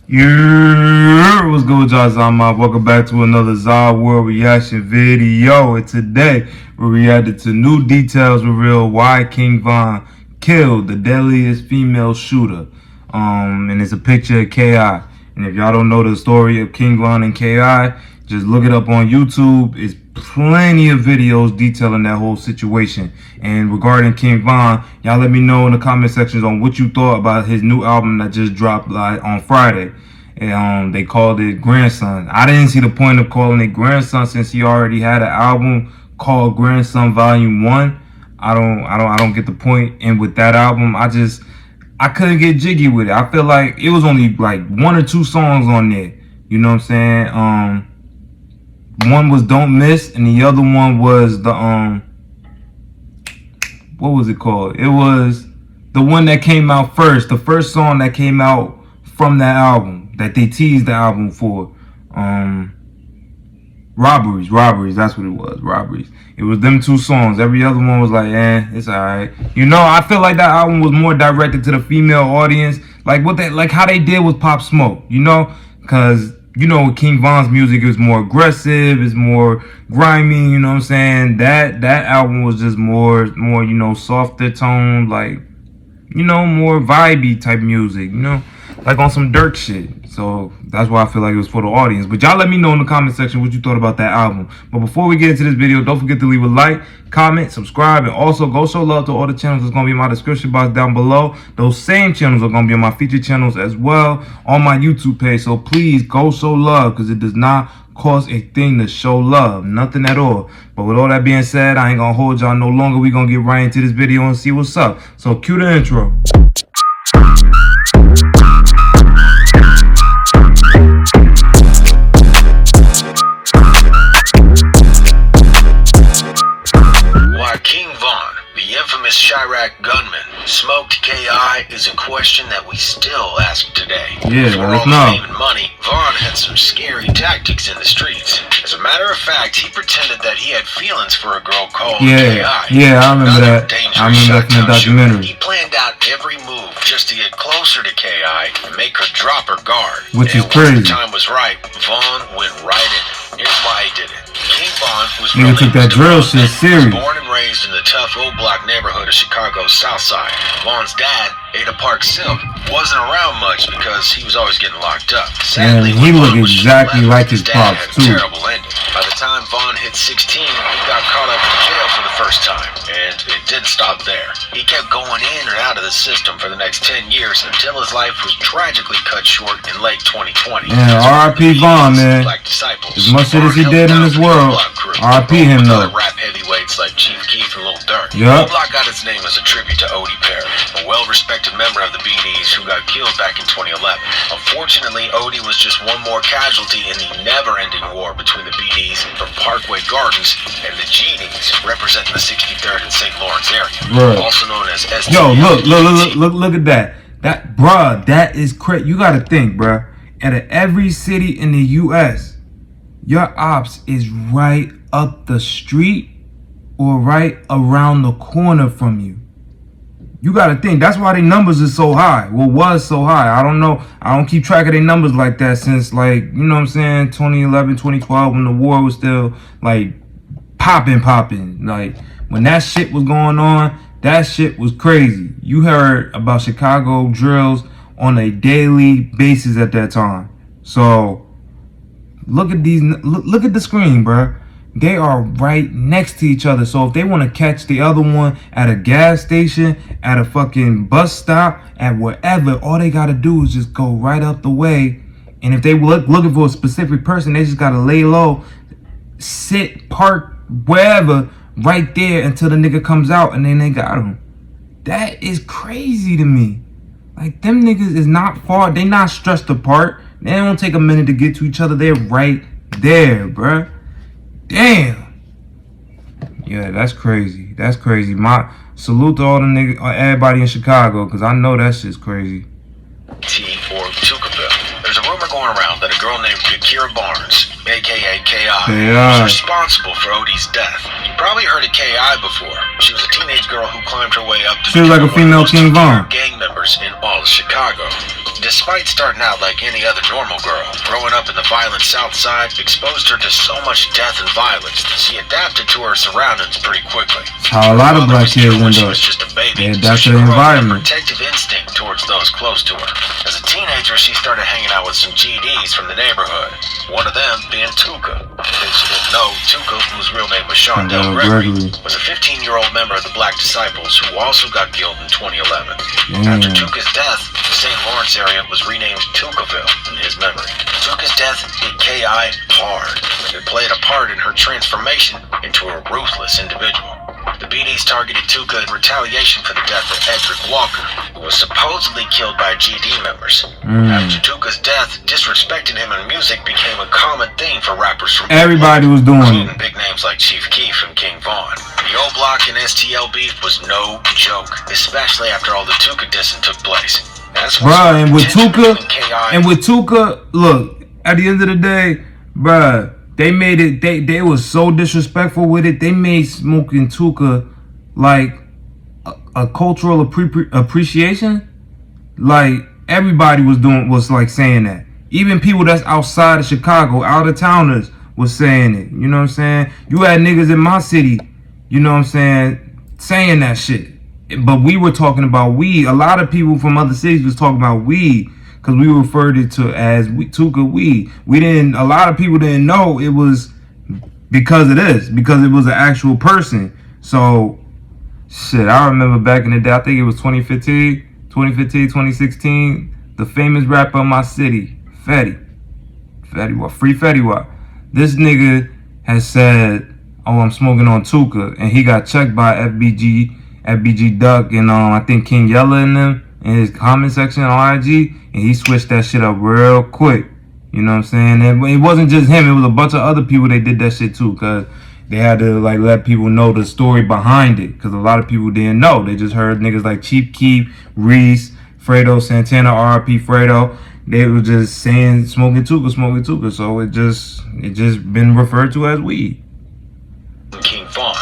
Yeah, what's good, y'all? Zahir. Welcome back to another zahier reaction video. And today we reacted to new details reveal why King Von killed the deadliest female shooter. And it's a picture of Ki. And if y'all don't know the story of King Von and Ki, just look it up on YouTube. It's plenty of videos detailing that whole situation. And regarding King Von, y'all let me know in the comment sections on what you thought about his new album that just dropped on Friday. And they called it Grandson. I didn't see the point of calling it Grandson since he already had an album called Grandson Volume 1. I don't get the point. And with that album, I couldn't get jiggy with it. I feel like it was only like 1 or 2 songs on there. You know what I'm saying? One was Don't Miss, and the other one was the what was it called? It was the one that came out first, the first song that came out from that album that they teased the album for. Robberies, that's what it was. Robberies. It was them 2 songs. Every other one was like, it's alright. You know, I feel like that album was more directed to the female audience, like how they did with Pop Smoke, you know, because you know, King Von's music is more aggressive, it's more grimy, you know what I'm saying? That album was just more, you know, softer tone, like, you know, more vibey type music, you know, like on some Dirk shit. So that's why I feel like it was for the audience. But y'all let me know in the comment section what you thought about that album. But before we get into this video, don't forget to leave a like, comment, subscribe, and also go show love to all the channels that's going to be in my description box down below. Those same channels are going to be on my featured channels as well on my YouTube page. So please go show love, because it does not cost a thing to show love. Nothing at all. But with all that being said, I ain't going to hold y'all no longer. We're going to get right into this video and see what's up. So cue the intro. King Von, the infamous Chirac gunman, smoked Ki is a question that we still ask today. Yeah, for all the fame and money, Von had some scary tactics in the streets. As a matter of fact, he pretended that he had feelings for a girl called Ki. Yeah, I remember that. I remember that from the documentary. He planned out every move just to get closer to Ki and make her drop her guard. Which is crazy. When the time was right, Von went right in. Here's why he did it. King Von, who's took that drill shit serious. Born and raised in the tough old block neighborhood of Chicago's South Side. Von's dad, Ada Park Silk, wasn't around much because he was always getting locked up. Sadly, he looked exactly like his pops too. Terrible ending. By the time Von hit 16, he got caught up in jail for the first time, and it didn't stop there. He kept going in and out of the system for the next 10 years until his life was tragically cut short in late 2020. Yeah, R.I.P. Von, man. As much shit as he did in this world, R.I.P. him though. Rap heavyweights like Chief Keef and Lil Durk. Yep. Block got its name as a tribute to Odie Perry, a well-respected member of the BDs who got killed back in 2011. Unfortunately, Odie was just one more casualty in the never-ending war between the BDs from Parkway Gardens and the GDs, representing the 63rd and St. Lawrence area, right, also known as ST. Yo, look at that. That is crazy. You gotta think, bruh. Out of every city in the U.S., your ops is right up the street or right around the corner from you. You gotta think. That's why their numbers is so high. Well, was so high. I don't know. I don't keep track of their numbers like that since, like, you know what I'm saying, 2011, 2012, when the war was still, like, popping. Like, when that shit was going on, that shit was crazy. You heard about Chicago drills on a daily basis at that time. So, look at these. Look at the screen, bruh. They are right next to each other. So if they want to catch the other one at a gas station, at a fucking bus stop, at wherever, all they got to do is just go right up the way. And if they looking for a specific person, they just got to lay low, sit, park, wherever, right there until the nigga comes out, and then they got him. That is crazy to me. Like, them niggas is not far. They not stretched apart. They don't take a minute to get to each other. They're right there, bruh. Damn. Yeah, that's crazy. That's crazy. My salute to all the niggas, everybody in Chicago, because I know that shit's crazy. Or Tukaville. There's a rumor going around that a girl named Kira Barnes, aka Ki, was responsible for Odie's death. You probably heard of Ki before. She was a teenage girl who climbed her way up to she was like a female King Von. Gang members in all of Chicago. Despite starting out like any other normal girl, growing up in the violent South Side exposed her to so much death and violence that she adapted to her surroundings pretty quickly. How a lot of black kids end She up. was just a baby, They so adapt she to the grew up with a environment. protective instinct towards those close to her. As a teenager, she started hanging out with some GDs from the neighborhood. One of them being Tuka. In case you didn't know, Tuka, whose real name was Shondell Gregory, was a 15-year-old member of the Black Disciples who also got killed in 2011. After Tuka's death, the St. Lawrence area was renamed Tukaville in his memory. Tuka's death hit K.I. hard, and it played a part in her transformation into a ruthless individual. The BDs targeted Tuka in retaliation for the death of Edric Walker, who was supposedly killed by GD members. After Tuka's death, disrespecting him in music became a common theme for rappers from Everybody was doing including it. big names like Chief Keef and King Von. The O-Block and STL beef was no joke, especially after all the Tuka dissing took place. That's what Bruh, and with tension Tuka, between K.I. and with Tuka, look, at the end of the day, bruh, they made it, they was so disrespectful with it, they made smoking Tuka like a cultural appreciation. Like, everybody was like saying that. Even people that's outside of Chicago, out-of-towners, was saying it. You know what I'm saying? You had niggas in my city, you know what I'm saying that shit. But we were talking about weed. A lot of people from other cities was talking about weed because we referred it to as Tuka weed. A lot of people didn't know it was because of this, because it was an actual person. So, shit, I remember back in the day, I think it was 2016, the famous rapper of my city, Fetty Wap, Free Fetty Wap. This nigga has said, oh, I'm smoking on Tuka, and he got checked by FBG Duck and I think King Yella in them in his comment section on IG, and he switched that shit up real quick. You know what I'm saying? And it wasn't just him; it was a bunch of other people that did that shit too, cause they had to like let people know the story behind it, cause a lot of people didn't know. They just heard niggas like Chief Keef, Reese, Fredo Santana, RP Fredo. They were just saying smoking Tuka, so it just been referred to as weed. King Von.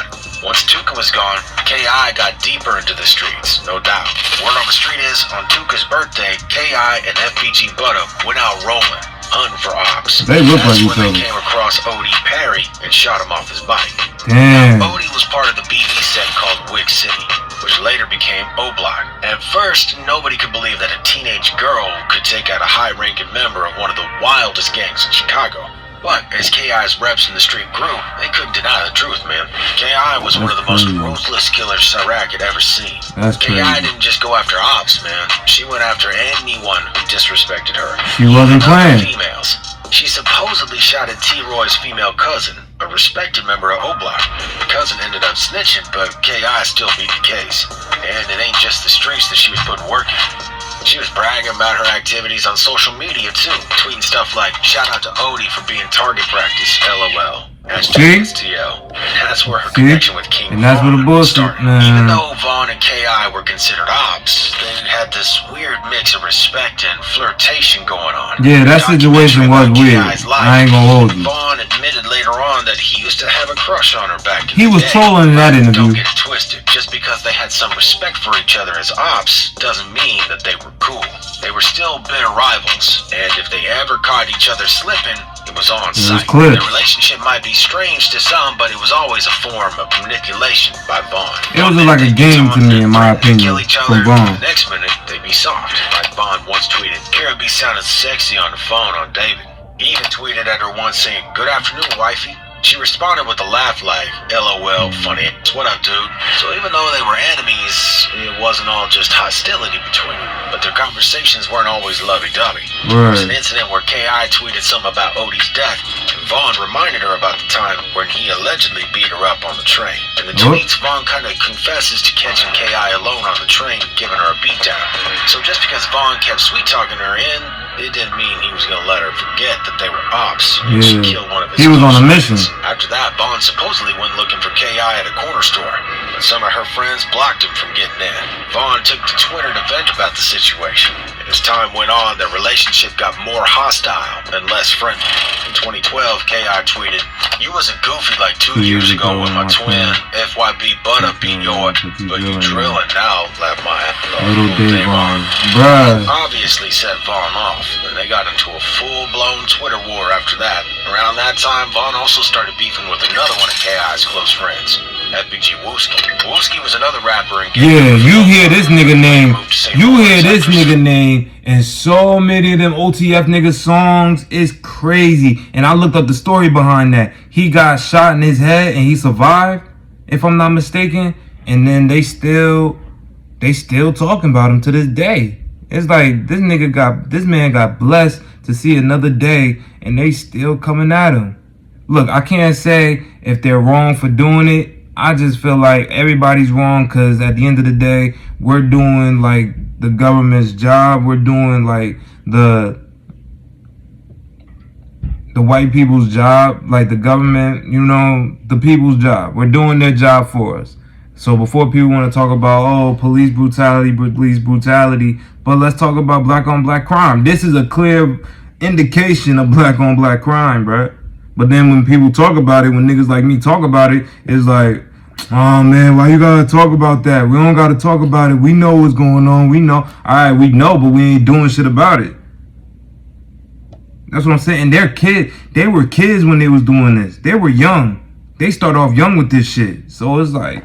Once Tuka was gone, K.I. got deeper into the streets, no doubt. Word on the street is, on Tuka's birthday, K.I. and FBG Butta went out rolling, hunting for ops. They look like That's each when they other. came across Odie Perry and shot him off his bike. Damn. Odie was part of the BD set called Wick City, which later became O-Block. At first, nobody could believe that a teenage girl could take out a high-ranking member of one of the wildest gangs in Chicago. But as K.I.'s reps in the street grew, they couldn't deny the truth, man. K.I. was one of the most ruthless killers Chirac had ever seen. That's K.I. crazy. didn't just go after ops, man. She went after anyone who disrespected her. She wasn't Even other playing. females. She supposedly shot at T-Roy's female cousin, a respected member of O-Block. The cousin ended up snitching, but K.I. still beat the case. And it ain't just the streets that she was putting work in. She was bragging about her activities on social media too, tweeting stuff like, shout out to Odie for being target practice, LOL. See? STL. And that's where her See? connection with King And that's where the Von bullshit, started. man. Even though Von and K.I. were considered ops, they had this weird mix of respect and flirtation going on. Yeah, that situation was weird. K.I.'s life, I ain't gonna hold you. Von admitted later on that he used to have a crush on her back in He the was day. trolling in that Don't interview. get it twisted. Just because they had some respect for each other as ops doesn't mean that they were cool. They were still bitter rivals, and if they ever caught each other slipping, it was on It was site. clear. Their relationship might be strange to some, but it was always a form of manipulation by Vaughn. It was just like a game to me, in my opinion, Kill each from other, Vaughn. the next minute, they'd be soft. Like Vaughn once tweeted, Kara be sounding sexy on the phone on David. He even tweeted at her once saying, good afternoon, wifey. She responded with a laugh like, LOL, funny. What up, dude? So even though they were enemies, it wasn't all just hostility between them. But their conversations weren't always lovey-dovey. There was an incident where K.I. tweeted something about Odie's death, and Vaughn reminded her about the time when he allegedly beat her up on the train. In the tweets, Vaughn kind of confesses to catching K.I. alone on the train and giving her a beatdown. So just because Vaughn kept sweet-talking her in, it didn't mean he was going to let her forget that they were ops. She killed one of his He was on a mission. After that, Vaughn supposedly went looking for K.I. at a corner store. But some of her friends blocked him from getting in. Vaughn took to Twitter to vent about the situation. As time went on, their relationship got more hostile and less friendly. In 2012, K.I. tweeted, "You was a goofy like 2 years ago when my twin FYB Butter beat yours, but you drilling now, laughed my little Dave Vaughn. Bruh. Obviously set Vaughn off, and they got into a full-blown Twitter war after that. Around that time, Vaughn also started beefing with another one of K.I.'s close friends, FBG Wooski. Wooski was another rapper and yeah, you hear this nigga name. You hear this nigga name in so many of them OTF nigga songs. It's crazy. And I looked up the story behind that. He got shot in his head and he survived, if I'm not mistaken. And then they still talking about him to this day. It's like this man got blessed to see another day, and they still coming at him. Look, I can't say if they're wrong for doing it. I just feel like everybody's wrong, because at the end of the day, we're doing like the government's job. We're doing like the white people's job, like the government, you know, the people's job. We're doing their job for us. So before people want to talk about, oh, police brutality, but let's talk about black on black crime. This is a clear indication of black on black crime, bruh. But then when people talk about it, when niggas like me talk about it, it's like, oh man, why you gotta talk about that? We don't gotta talk about it. We know what's going on. We know. Alright, we know, but we ain't doing shit about it. That's what I'm saying. And they were kids when they was doing this. They were young. They start off young with this shit. So it's like,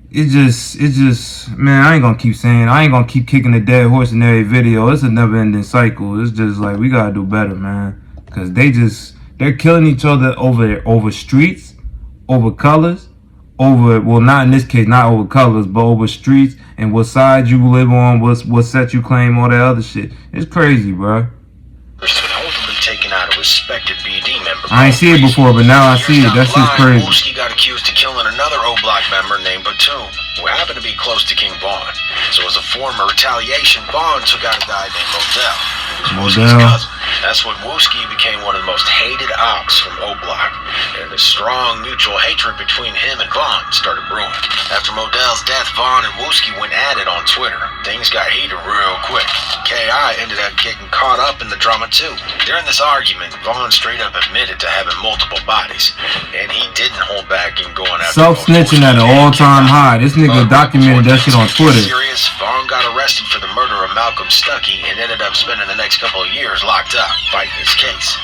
it's just, man, I ain't gonna keep saying, I ain't gonna keep kicking the dead horse in every video. It's a never ending cycle. It's just like, we gotta do better, man. Cause they're killing each other over streets, over colors, well, not in this case, not over colors, but over streets and what side you live on, what set you claim, all that other shit. It's crazy, bro. Taken out a respected BD member. I ain't see it before, but now I see it. That shit's crazy. Wooski got accused of killing another O-Block member named Batum, who happened to be close to King Vaughn. So as a form of retaliation, Vaughn took out a guy named Modell, who was Wooski's cousin. That's when Wooski became one of the most hated ops from O-Block, and a strong mutual hatred between him and Vaughn started brewing. After Modell's death, Vaughn and Wooski went at it on Twitter. Things got heated real quick. K.I. ended up getting caught up in the drama too. During this argument, Vaughn straight up admitted to having multiple bodies, and he didn't hold back in going after self-snitching at an all-time high. This nigga documented that shit on Twitter. Serious, Vaughn got arrested for the murder of Malcolm Stuckey and ended up spending the next couple of years locked up fighting his case.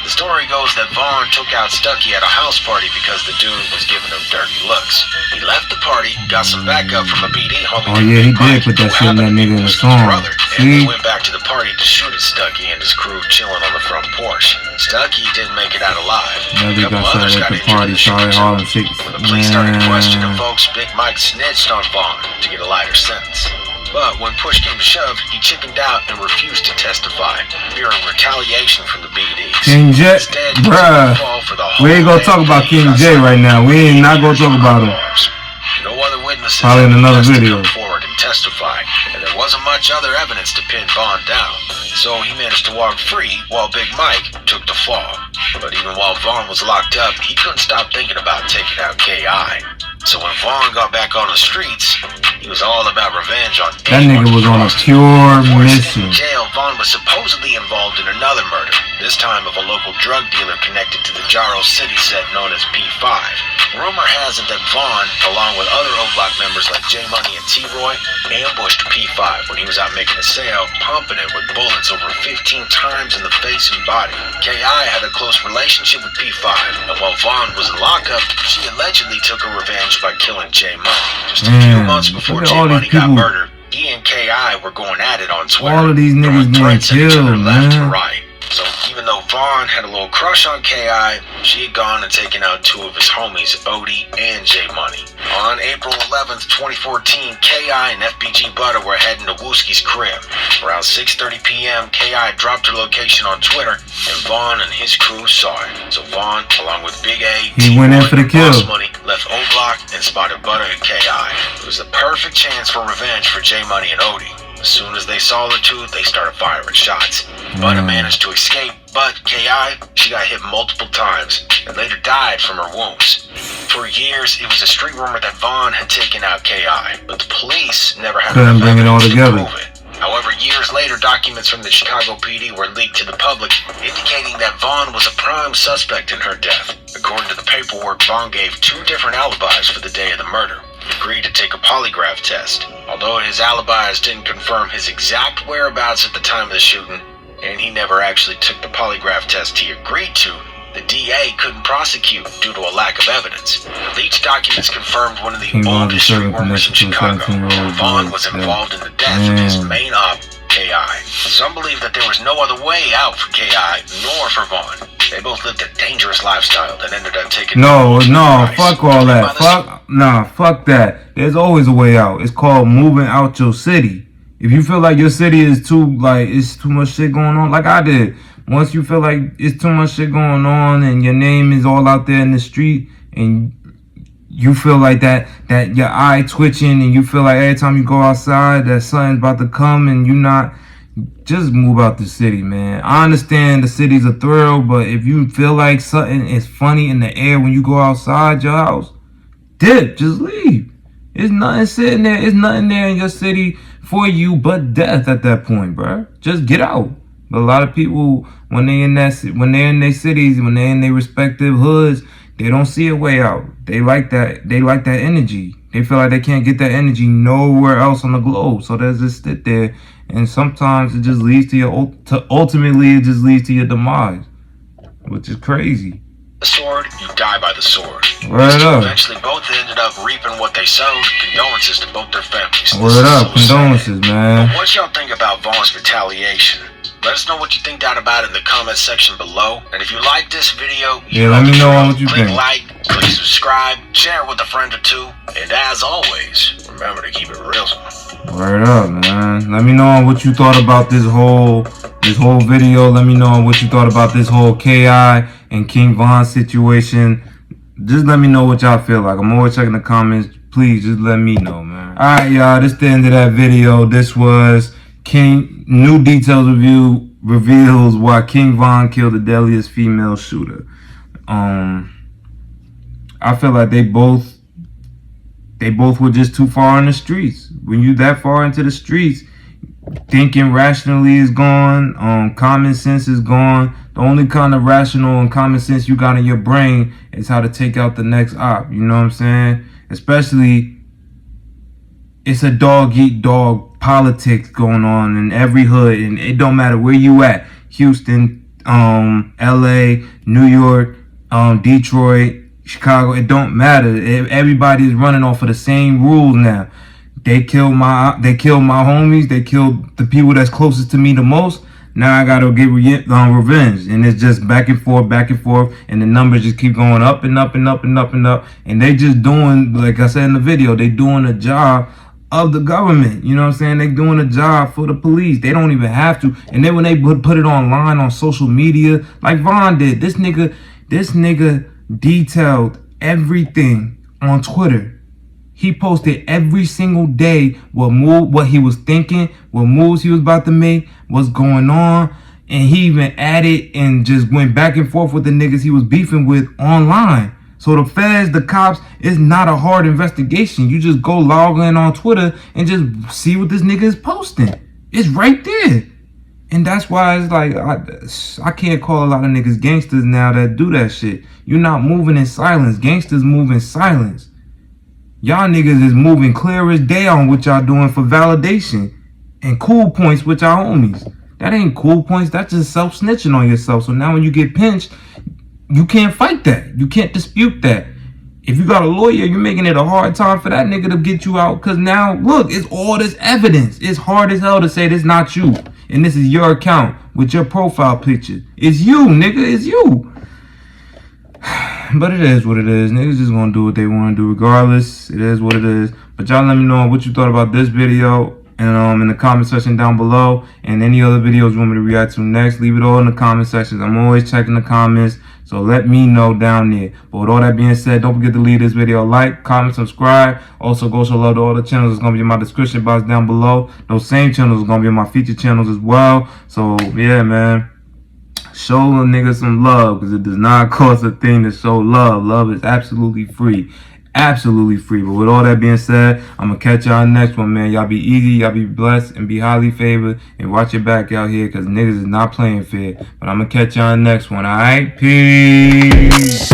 The story goes that Vaughn took out Stuckey at a house party because the dude was giving him dirty looks. He left the party, got some backup from a BD homie. Oh yeah, he did put that shit in that nigga in the song. And they went back to the party to shoot at Stuckey and his crew chilling on the front porch. Stuckey didn't make it out alive. Yeah, they got shot at the party. Sorry, Harlem Shake. When the police started questioning folks, Big Mike snitched on Vaughn to get a lighter sentence. But when push came to shove, he chickened out and refused to testify, fearing retaliation from the BDs. King J, bruh, we ain't gonna talk about King J right now. We ain't not gonna talk about him. No other witnesses probably in another video come forward and testify, and there wasn't much other evidence to pin Vaughn down. So he managed to walk free while Big Mike took the fall. But even while Vaughn was locked up, he couldn't stop thinking about taking out K.I. So when Vaughn got back on the streets, he was all about revenge on that nigga was on a pure mission. In jail, Vaughn was supposedly involved in another murder, this time of a local drug dealer connected to the Jarrow City set known as P5. Rumor has it that Vaughn, along with other O-Block members like J Money and T-Roy, ambushed P5 when he was out making a sale, pumping him with bullets over 15 times in the face and body. K.I. had a close relationship with P5, and while Vaughn was in lockup, she allegedly took her revenge by killing J Money. Just a few months before J Money got murdered, he and K.I. were going at it on Twitter. All of these niggas getting killed, man. Left to right. So even though Vaughn had a little crush on K.I., she had gone and taken out two of his homies, Odie and J Money. On April 11th, 2014, K.I. and FBG Butter were heading to Wooski's crib. Around 6:30 p.m., K.I. dropped her location on Twitter, and Vaughn and his crew saw it. So Vaughn, along with Big A, he went in for the kill. Money, left O-Block and spotted Butter and K.I. It was the perfect chance for revenge for J Money and Odie. As soon as they saw the two, they started firing shots. Vanna managed to escape, but K.I., she got hit multiple times and later died from her wounds. For years, it was a street rumor that Vaughn had taken out K.I., but the police never had enough evidence to prove it. However, years later, documents from the Chicago PD were leaked to the public, indicating that Vaughn was a prime suspect in her death. According to the paperwork, Vaughn gave 2 different alibis for the day of the murder. He agreed to take a polygraph test. Although his alibis didn't confirm his exact whereabouts at the time of the shooting, and he never actually took the polygraph test he agreed to, the DA couldn't prosecute due to a lack of evidence. Leaked documents confirmed one of the oldest street rumors in Chicago. Vaughn was involved in the death of his main op, K.I. Some believe that there was no other way out for K.I. nor for Vaughn. They both lived a dangerous lifestyle that ended up taking... No, fuck all that. Fuck that. There's always a way out. It's called moving out your city. If you feel like your city is it's too much shit going on, like I did. Once you feel like it's too much shit going on and your name is all out there in the street and you feel like that your eye twitching and you feel like every time you go outside that something's about to come and you not, just move out the city, man. I understand the city's a thrill, but if you feel like something is funny in the air when you go outside your house, dip, just leave. There's nothing sitting there. There's nothing there in your city for you but death at that point, bro. Just get out. But a lot of people, when they're in their cities, when they're in their respective hoods, they don't see a way out. They like that. They like that energy. They feel like they can't get that energy nowhere else on the globe. So they just sit there, and sometimes it just leads to ultimately it just leads to your demise, which is crazy. The sword, you die by the sword. Word up. Eventually, both ended up reaping what they sowed. Condolences to both their families. Word up, condolences, man. But what y'all think about Vaughn's retaliation? Let us know what you think down about it in the comment section below. And if you like this video, let me know what you think. Click like, click subscribe, share it with a friend or two. And as always, remember to keep it real. Word up, man. Let me know what you thought about this whole video. Let me know what you thought about this whole K.I. and King Von situation. Just let me know what y'all feel like. I'm always checking the comments. Please just let me know, man. Alright, y'all. This is the end of that video. This was King New Details Review reveals why King Von killed the deadliest female shooter. I feel like they both were just too far in the streets. When you that far into the streets, thinking rationally is gone. Common sense is gone. The only kind of rational and common sense you got in your brain is how to take out the next op. You know what I'm saying? Especially, it's a dog eat dog politics going on in every hood, and it don't matter where you at. Houston, LA, New York, Detroit, Chicago, it don't matter. Everybody's running off of the same rules now. They killed my homies. They killed the people that's closest to me the most. Now I gotta get revenge, and it's just back and forth, and the numbers just keep going up and up and up and up and up. And they just doing, like I said in the video, they doing a job of the government. You know what I'm saying? They doing a job for the police. They don't even have to. And then when they put it online on social media, like Vaughn did, this nigga detailed everything on Twitter. He posted every single day what he was thinking, what moves he was about to make, what's going on. And he even added and just went back and forth with the niggas he was beefing with online. So the feds, the cops, it's not a hard investigation. You just go log in on Twitter and just see what this nigga is posting. It's right there. And that's why it's like, I can't call a lot of niggas gangsters now that do that shit. You're not moving in silence. Gangsters move in silence. Y'all niggas is moving clear as day on what y'all doing for validation and cool points with y'all homies. That ain't cool points. That's just self-snitching on yourself. So now when you get pinched, you can't fight that. You can't dispute that. If you got a lawyer, you're making it a hard time for that nigga to get you out. Because now, look, it's all this evidence. It's hard as hell to say this not you. And this is your account with your profile picture. It's you, nigga. It's you. But it is what it is. Niggas just gonna do what they want to do regardless. It is what it is. But y'all let me know what you thought about this video. And in the comment section down below, and any other videos you want me to react to next, leave it all in the comment sections. I'm always checking the comments, so let me know down there. But with all that being said, don't forget to leave this video a like, comment, subscribe. Also, go show love to all the channels that's going to be in my description box down below. Those same channels are going to be in my featured channels as well. So, yeah, man. Show a nigga some love, because it does not cost a thing to show love. Love is absolutely free. Absolutely free. But with all that being said, I'm going to catch y'all next one, man. Y'all be easy, y'all be blessed, and be highly favored. And watch your back out here, because niggas is not playing fair. But I'm going to catch y'all next one, alright? Peace.